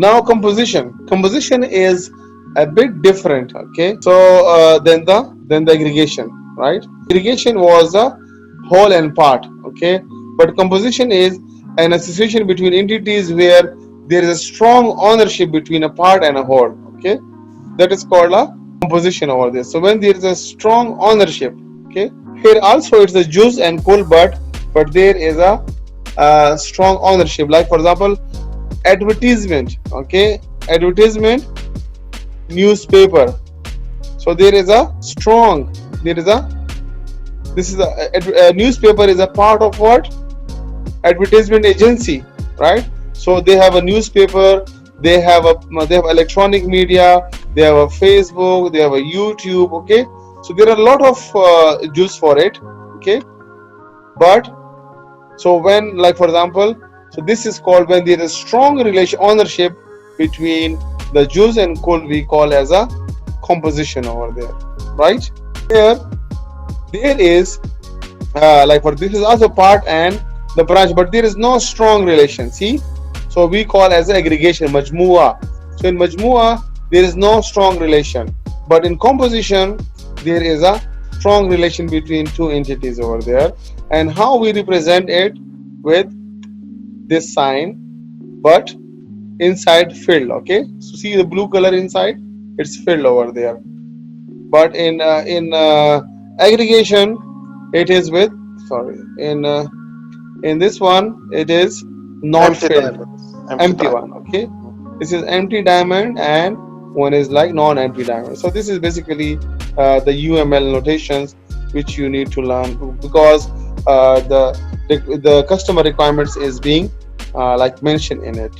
Now composition is a bit different, okay? So than the aggregation, right? Aggregation was a whole and part, okay? But composition is an association between entities where there is a strong ownership between a part and a whole, okay? That is called a composition over there. So when there is a strong ownership, okay? Here also it's a juice and cool, but there is a strong ownership. Like for example, advertisement, okay? Advertisement, newspaper. So there is a strong, there is a, this is a newspaper is a part of what? Advertisement agency, right? So they have a newspaper, they have electronic media, they have a Facebook, they have a YouTube, okay? So there are a lot of use for it, okay? But so when, like for example, so this is called when there is strong relation ownership between the juice and coal, we call as a composition over there, right? Here there is like for this is also part and the branch, but there is no strong relation. See, so we call as aggregation, majmua. So in majmua there is no strong relation, but in composition there is a strong relation between two entities over there. And how we represent it? With this sign, but inside filled, okay? So see the blue color inside, it's filled over there. But in aggregation it is with, sorry, in this one it is not filled, empty one, okay? This is empty diamond and one is like non-empty diamond. So this is basically the UML notations which you need to learn, because the customer requirements is being like mentioned in it.